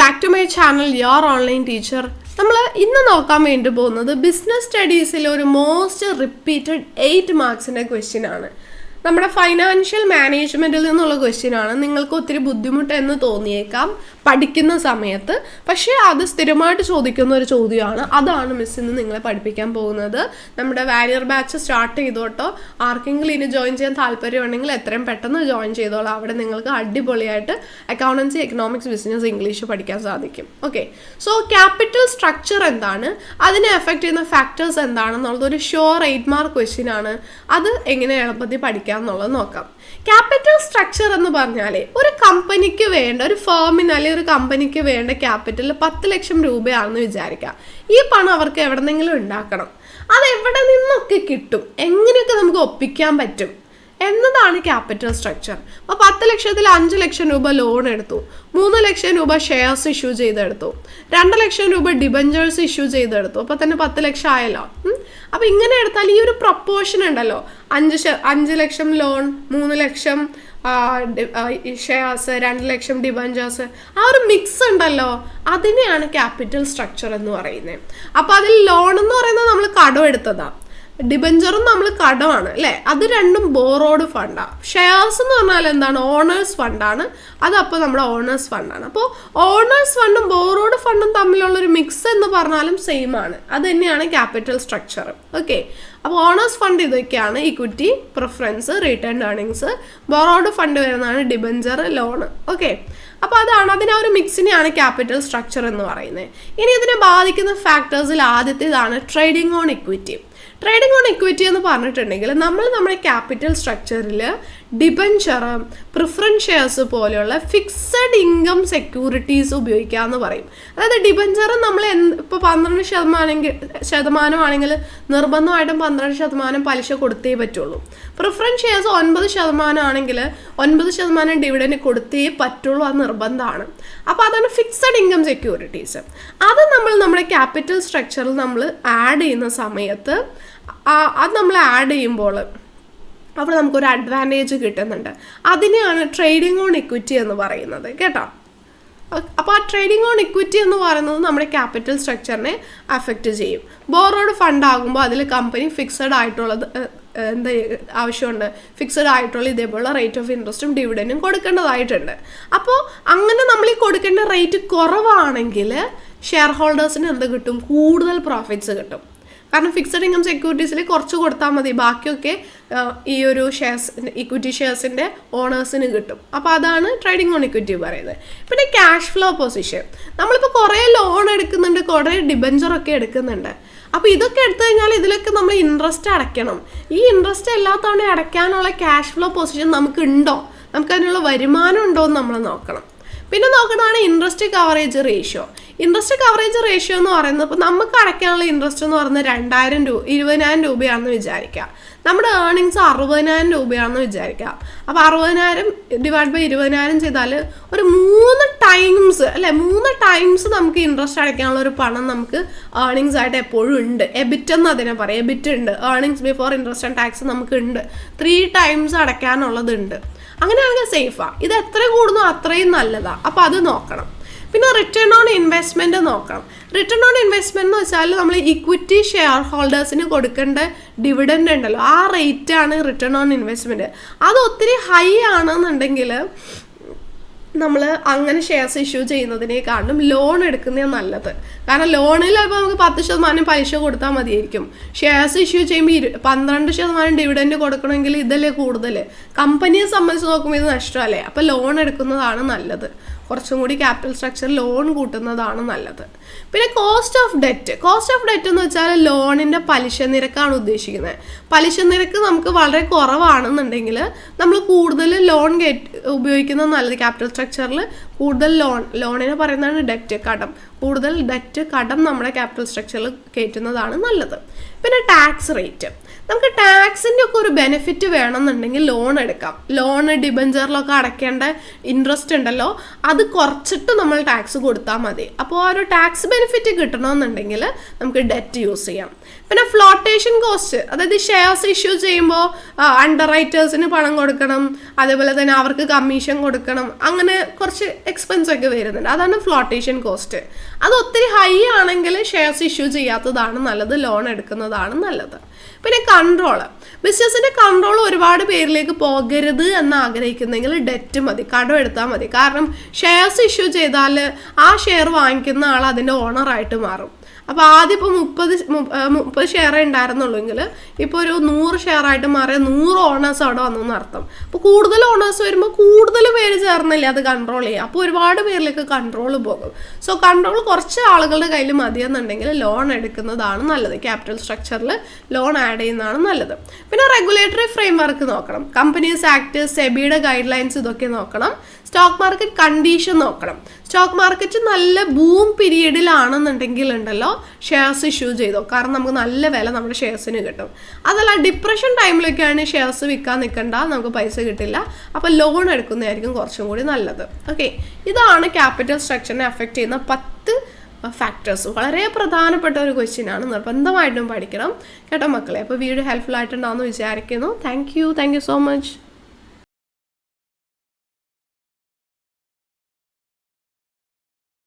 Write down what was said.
back to my channel, your online teacher. നമ്മൾ ഇന്ന് നോക്കാൻ വേണ്ടി പോകുന്നത് ബിസിനസ് സ്റ്റഡീസിൽ ഒരു മോസ്റ്റ് റിപ്പീറ്റഡ് 8 മാർക്സിൻ്റെ ക്വസ്റ്റ്യൻ ആണ്. നമ്മുടെ ഫൈനാൻഷ്യൽ മാനേജ്മെൻറ്റിൽ നിന്നുള്ള ക്വസ്റ്റ്യൻ ആണ്. നിങ്ങൾക്ക് ഒത്തിരി ബുദ്ധിമുട്ടെന്ന് തോന്നിയേക്കാം പഠിക്കുന്ന സമയത്ത്, പക്ഷേ അത് സ്ഥിരമായിട്ട് ചോദിക്കുന്ന ഒരു ചോദ്യമാണ്. അതാണ് മിസ് ഇന്ന് നിങ്ങളെ പഠിപ്പിക്കാൻ പോകുന്നത്. നമ്മുടെ വാരിയർ ബാച്ച് സ്റ്റാർട്ട് ചെയ്തോട്ടോ. ആർക്കെങ്കിലും ഇനി ജോയിൻ ചെയ്യാൻ താല്പര്യമുണ്ടെങ്കിൽ എത്രയും പെട്ടെന്ന് ജോയിൻ ചെയ്തോളാം. അവിടെ നിങ്ങൾക്ക് അടിപൊളിയായിട്ട് അക്കൗണ്ടൻസി, എക്കണോമിക്സ്, ബിസിനസ്, ഇംഗ്ലീഷ് പഠിക്കാൻ സാധിക്കും. ഓക്കെ, സോ ക്യാപിറ്റൽ സ്ട്രക്ചർ എന്താണ്, അതിനെ എഫക്റ്റ് ചെയ്യുന്ന ഫാക്ടേഴ്സ് എന്താണെന്നുള്ളത് ഒരു ഷുവർ 8 മാർക്ക് ക്വസ്റ്റ്യൻ ആണ്. അത് എങ്ങനെ എളുപ്പത്തിൽ പഠിക്കാം എന്നുള്ളത് നോക്കാം. ക്യാപിറ്റൽ സ്ട്രക്ചർ എന്ന് പറഞ്ഞാൽ ഒരു കമ്പനിക്ക് വേണ്ട, ഒരു ഫേമിന് അല്ലെങ്കിൽ ഒരു കമ്പനിക്ക് വേണ്ട ക്യാപിറ്റൽ 10 ലക്ഷം രൂപയാണെന്ന് വിചാരിക്കാം. ഈ പണം അവർക്ക് എവിടെന്നെങ്കിലും ഉണ്ടാക്കണം. അത് എവിടെ നിന്നൊക്കെ കിട്ടും, എങ്ങനെയൊക്കെ നമുക്ക് ഒപ്പിക്കാൻ പറ്റും എന്നതാണ് ക്യാപിറ്റൽ സ്ട്രക്ചർ. അപ്പോൾ 10 ലക്ഷത്തിൽ 5 ലക്ഷം രൂപ ലോൺ എടുത്തു, 3 ലക്ഷം രൂപ ഷെയർസ് ഇഷ്യൂ ചെയ്തെടുത്തു, 2 ലക്ഷം രൂപ ഡിബഞ്ചേഴ്സ് ഇഷ്യൂ ചെയ്തെടുത്തു. അപ്പോൾ തന്നെ 10 ലക്ഷം ആയല്ലോ. അപ്പോൾ ഇങ്ങനെ എടുത്താൽ ഈ ഒരു പ്രൊപ്പോർഷൻ ഉണ്ടല്ലോ, 5 ലക്ഷം ലോൺ, 3 ലക്ഷം ഷെയർസ്, 2 ലക്ഷം ഡിബഞ്ചേഴ്സ്, ആ ഒരു മിക്സ് ഉണ്ടല്ലോ, അതിനെയാണ് ക്യാപിറ്റൽ സ്ട്രക്ചർ എന്ന് പറയുന്നത്. അപ്പോൾ അതിൽ ലോൺ എന്ന് പറയുന്നത് നമ്മൾ കടം എടുത്തതാണ്, ഡിബഞ്ചറും നമ്മൾ കടമാണ് അല്ലേ, അത് രണ്ടും ബോറോഡ് ഫണ്ടാണ്. ഷെയർസ് എന്ന് പറഞ്ഞാൽ എന്താണ്, ഓണേഴ്സ് ഫണ്ടാണ്. അതപ്പോൾ നമ്മുടെ ഓണേഴ്സ് ഫണ്ടാണ്. അപ്പോൾ ഓണേഴ്സ് ഫണ്ടും ബോറോഡ് ഫണ്ടും തമ്മിലുള്ളൊരു മിക്സ് എന്ന് പറഞ്ഞാലും സെയിം ആണ്. അത് തന്നെയാണ് ക്യാപിറ്റൽ സ്ട്രക്ചർ. ഓക്കെ, അപ്പോൾ ഓണേഴ്സ് ഫണ്ട് ഇതൊക്കെയാണ്: equity, preference, return earnings. Borrowed fund വരുന്നതാണ് ഡിബഞ്ചർ, ലോൺ. ഓക്കെ, അപ്പോൾ അതാണ്, അതിനെ ഒരു മിക്സിനെയാണ് ക്യാപിറ്റൽ സ്ട്രക്ചർ എന്ന് പറയുന്നത്. ഇനി ഇതിനെ ബാധിക്കുന്ന ഫാക്ടേഴ്സിൽ ആദ്യത്തേതാണ് trading on equity. Trading on equity എന്ന് പറഞ്ഞിട്ടുണ്ടെങ്കിൽ നമ്മൾ നമ്മുടെ ക്യാപിറ്റൽ സ്ട്രക്ചറിൽ ഡിബഞ്ചർ, പ്രിഫറൻസ് ഷെയർസ് പോലെയുള്ള ഫിക്സഡ് ഇൻകം സെക്യൂരിറ്റീസ് ഉപയോഗിക്കാമെന്ന് പറയും. അതായത് ഡിബഞ്ചർ നമ്മൾ ഇപ്പോൾ 12% നിർബന്ധമായിട്ടും 12% പലിശ കൊടുത്തേ പറ്റുള്ളൂ. പ്രിഫറൻസ് ഷെയർസ് 9% ആണെങ്കിൽ 9% ഡിവിഡൻഡ് കൊടുത്തേ പറ്റുള്ളൂ, അത് നിർബന്ധമാണ്. അപ്പോൾ അതാണ് ഫിക്സഡ് ഇൻകം സെക്യൂരിറ്റീസ്. അത് നമ്മൾ നമ്മുടെ ക്യാപിറ്റൽ സ്ട്രക്ചറിൽ നമ്മൾ ആഡ് ചെയ്യുന്ന സമയത്ത്, അത് നമ്മൾ ആഡ് ചെയ്യുമ്പോൾ അവിടെ നമുക്കൊരു അഡ്വാൻറ്റേജ് കിട്ടുന്നുണ്ട്. അതിനെയാണ് ട്രേഡിംഗ് ഓൺ ഇക്വിറ്റി എന്ന് പറയുന്നത് കേട്ടോ. അപ്പോൾ ആ ട്രേഡിംഗ് ഓൺ ഇക്വിറ്റി എന്ന് പറയുന്നത് നമ്മുടെ ക്യാപിറ്റൽ സ്ട്രക്ചറിനെ അഫക്റ്റ് ചെയ്യും. ബോറോഡ് ഫണ്ട് ആകുമ്പോൾ അതിൽ കമ്പനി ഫിക്സഡ് ആയിട്ടുള്ളത് എന്താ ആവശ്യമുണ്ട്, ഫിക്സഡ് ആയിട്ടുള്ള ഇതേപോലുള്ള റേറ്റ് ഓഫ് ഇൻട്രസ്റ്റും ഡിവിഡൻറ്റും കൊടുക്കേണ്ടതായിട്ടുണ്ട്. അപ്പോൾ അങ്ങനെ നമ്മൾ ഈ കൊടുക്കേണ്ട റേറ്റ് കുറവാണെങ്കിൽ ഷെയർ ഹോൾഡേഴ്സിന് എന്ത് കിട്ടും, കൂടുതൽ പ്രോഫിറ്റ്സ് കിട്ടും. കാരണം ഫിക്സഡ് ഇൻകം സെക്യൂരിറ്റീസിൽ കുറച്ച് കൊടുത്താൽ മതി, ബാക്കിയൊക്കെ ഈ ഒരു ഷെയർസ്, ഇക്വിറ്റി ഷെയർസിൻ്റെ ഓണേഴ്സിന് കിട്ടും. അപ്പോൾ അതാണ് ട്രേഡിംഗ് ഓൺ ഇക്വിറ്റി പറയുന്നത്. പിന്നെ ക്യാഷ് ഫ്ലോ പൊസിഷൻ, നമ്മളിപ്പോൾ കുറേ ലോൺ എടുക്കുന്നുണ്ട്, കുറേ ഡിബഞ്ചറൊക്കെ എടുക്കുന്നുണ്ട്. അപ്പോൾ ഇതൊക്കെ എടുത്തു കഴിഞ്ഞാൽ ഇതിലൊക്കെ നമ്മൾ ഇൻട്രസ്റ്റ് അടയ്ക്കണം. ഈ ഇൻട്രസ്റ്റ് എല്ലാ തവണയും അടയ്ക്കാനുള്ള ക്യാഷ് ഫ്ലോ പൊസിഷൻ നമുക്ക് ഉണ്ടോ, നമുക്കതിനുള്ള വരുമാനം ഉണ്ടോ എന്ന് നമ്മൾ നോക്കണം. പിന്നെ നോക്കുന്നതാണ് interest coverage ratio. Interest coverage ratio എന്ന് പറയുന്നത്, ഇപ്പോൾ നമുക്ക് അടയ്ക്കാനുള്ള ഇൻട്രസ്റ്റ് എന്ന് പറയുന്നത് 20,000 രൂപയാണെന്ന് വിചാരിക്കുക. നമ്മുടെ ഏർണിങ്സ് 60,000 രൂപയാണെന്ന് വിചാരിക്കുക. അപ്പോൾ 60,000 ഡിവൈഡ് ബൈ 20,000 ചെയ്താൽ ഒരു 3 ടൈംസ് അല്ലേ, 3 ടൈംസ് നമുക്ക് ഇൻട്രസ്റ്റ് അടയ്ക്കാനുള്ള ഒരു പണം നമുക്ക് ഏർണിങ്സ് ആയിട്ട് എപ്പോഴും ഉണ്ട്. എബിറ്റ് എന്ന് അതിനെ പറയും, എബിറ്റ് ഉണ്ട്, earnings before interest and tax നമുക്ക് ഉണ്ട്. 3 ടൈംസ് അടയ്ക്കാനുള്ളതുണ്ട്. അങ്ങനെയാണെങ്കിൽ സേഫാണ്. ഇത് എത്ര കൂടുന്നു അത്രയും നല്ലതാണ്. അപ്പോൾ അത് നോക്കണം. പിന്നെ റിട്ടേൺ ഓൺ ഇൻവെസ്റ്റ്മെൻറ്റ് നോക്കണം. റിട്ടേൺ ഓൺ ഇൻവെസ്റ്റ്മെൻറ്റ് എന്ന് വെച്ചാൽ നമ്മൾ ഇക്വിറ്റി ഷെയർ ഹോൾഡേഴ്സിന് കൊടുക്കേണ്ട ഡിവിഡൻഡ് ഉണ്ടല്ലോ, ആ റേറ്റാണ് റിട്ടേൺ ഓൺ ഇൻവെസ്റ്റ്മെൻറ്റ്. അത് ഒത്തിരി ഹൈ ആണെന്നുണ്ടെങ്കിൽ നമ്മൾ അങ്ങനെ ഷെയർസ് ഇഷ്യൂ ചെയ്യുന്നതിനേക്കാളും ലോൺ എടുക്കുന്നതാണ് നല്ലത്. കാരണം ലോണിൽ ഇപ്പോൾ നമുക്ക് 10% പലിശ കൊടുത്താൽ മതിയായിരിക്കും. ഷെയർസ് ഇഷ്യൂ ചെയ്യുമ്പോൾ 12% ഡിവിഡൻഡ് കൊടുക്കണമെങ്കിൽ ഇതല്ലേ കൂടുതൽ. കമ്പനിയെ സംബന്ധിച്ച് നോക്കുമ്പോൾ ഇത് നഷ്ടമല്ലേ. അപ്പോൾ ലോൺ എടുക്കുന്നതാണ് നല്ലത്. കുറച്ചും കൂടി ക്യാപിറ്റൽ സ്ട്രക്ചർ ലോൺ കൂട്ടുന്നതാണ് നല്ലത്. പിന്നെ cost of debt. Cost of debt എന്ന് വെച്ചാൽ ലോണിൻ്റെ പലിശ നിരക്കാണ് ഉദ്ദേശിക്കുന്നത്. പലിശ നിരക്ക് നമുക്ക് വളരെ കുറവാണെന്നുണ്ടെങ്കിൽ നമ്മൾ കൂടുതൽ ലോൺ ഉപയോഗിക്കുന്നത് നല്ലത്. ക്യാപിറ്റൽ സ്ട്രക്ചറിൽ കൂടുതൽ ലോണിനെ പറയുന്നതാണ് ഡെറ്റ്, കടം. കൂടുതൽ ഡെറ്റ്, കടം നമ്മുടെ ക്യാപിറ്റൽ സ്ട്രക്ചറിൽ കയറ്റുന്നതാണ് നല്ലത്. പിന്നെ ടാക്സ് റേറ്റ്. നമുക്ക് ടാക്സിൻ്റെ ഒക്കെ ഒരു ബെനിഫിറ്റ് വേണമെന്നുണ്ടെങ്കിൽ ലോൺ എടുക്കാം. ലോൺ ഡിബഞ്ചറിലൊക്കെ അടയ്ക്കേണ്ട ഇൻട്രസ്റ്റ് ഉണ്ടല്ലോ, അത് കുറച്ചിട്ട് നമ്മൾ ടാക്സ് കൊടുത്താൽ മതി. അപ്പോൾ ആ ഒരു ടാക്സ് ബെനിഫിറ്റ് കിട്ടണമെന്നുണ്ടെങ്കിൽ നമുക്ക് ഡെറ്റ് യൂസ് ചെയ്യാം. പിന്നെ ഫ്ലോട്ടേഷൻ കോസ്റ്റ്, അതായത് ഷെയർസ് ഇഷ്യൂ ചെയ്യുമ്പോൾ അണ്ടർ റൈറ്റേഴ്സിന് പണം കൊടുക്കണം, അതേപോലെ തന്നെ അവർക്ക് കമ്മീഷൻ കൊടുക്കണം, അങ്ങനെ കുറച്ച് എക്സ്പെൻസ് ഒക്കെ വരുന്നുണ്ട്. അതാണ് ഫ്ലോട്ടേഷൻ കോസ്റ്റ്. അത് ഒത്തിരി ഹൈ ആണെങ്കിൽ ഷെയർസ് ഇഷ്യൂ ചെയ്യാത്തതാണ് നല്ലത്, ലോൺ എടുക്കുന്നതാണ് നല്ലത്. പിന്നെ കൺട്രോൾ, ബിസിനസിന്റെ കൺട്രോൾ ഒരുപാട് പേരിലേക്ക് പോകരുത് എന്ന് ആഗ്രഹിക്കുന്നെങ്കിൽ ഡെറ്റ് മതി, കടം എടുത്താൽ മതി. കാരണം ഷെയർസ് ഇഷ്യൂ ചെയ്താൽ ആ ഷെയർ വാങ്ങിക്കുന്ന ആൾ അതിൻ്റെ ഓണറായിട്ട് മാറും. അപ്പോൾ ആദ്യം ഇപ്പോൾ 30 ഷെയർ ഉണ്ടായിരുന്നുള്ളൂവെങ്കിൽ ഇപ്പോൾ ഒരു 100 ഷെയറായിട്ട് മാറിയ 100 ഓണേഴ്സ് അവിടെ വന്നു എന്നർത്ഥം. അപ്പോൾ കൂടുതൽ ഓണേഴ്സ് വരുമ്പോൾ കൂടുതൽ പേര് ചേർന്നില്ലേ അത് കൺട്രോൾ ചെയ്യുക, അപ്പോൾ ഒരുപാട് പേരിലേക്ക് കൺട്രോൾ പോകും. സോ കൺട്രോൾ കുറച്ച് ആളുകളുടെ കയ്യിൽ മതിയെന്നുണ്ടെങ്കിൽ ലോൺ എടുക്കുന്നതാണ് നല്ലത്, ക്യാപിറ്റൽ സ്ട്രക്ചറിൽ ലോൺ ആഡ് ചെയ്യുന്നതാണ് നല്ലത്. പിന്നെ റെഗുലേറ്ററി ഫ്രെയിംവർക്ക് നോക്കണം, കമ്പനീസ് ആക്ട്, സെബിയുടെ ഗൈഡ് ലൈൻസ് ഇതൊക്കെ നോക്കണം. സ്റ്റോക്ക് മാർക്കറ്റ് കണ്ടീഷൻ നോക്കണം. സ്റ്റോക്ക് മാർക്കറ്റ് നല്ല ബൂം പീരീഡിലാണെന്നുണ്ടെങ്കിൽ ഉണ്ടല്ലോ ഷെയർസ് ഇഷ്യൂ ചെയ്തോ, കാരണം നമുക്ക് നല്ല വില നമ്മുടെ ഷെയർസിന് കിട്ടും. അതല്ല ഡിപ്രഷൻ ടൈമിലൊക്കെയാണ് ഷെയർസ് വിൽക്കാൻ നിൽക്കണ്ട, നമുക്ക് പൈസ കിട്ടില്ല, അപ്പോൾ ലോൺ എടുക്കുന്നതായിരിക്കും കുറച്ചും കൂടി നല്ലത്. ഓക്കെ, ഇതാണ് ക്യാപിറ്റൽ സ്ട്രക്ചറിനെ എഫക്റ്റ് ചെയ്യുന്ന 10 ഫാക്ടേഴ്സ്. വളരെ പ്രധാനപ്പെട്ട ഒരു ക്വസ്റ്റ്യൻ ആണ്, നിർബന്ധമായിട്ടും പഠിക്കണം കേട്ടോ മക്കളെ. അപ്പോൾ വീഡിയോ ഹെൽപ്ഫുൾ ആയിട്ടുണ്ടാവുമെന്ന് വിചാരിക്കുന്നു. Thank you so much.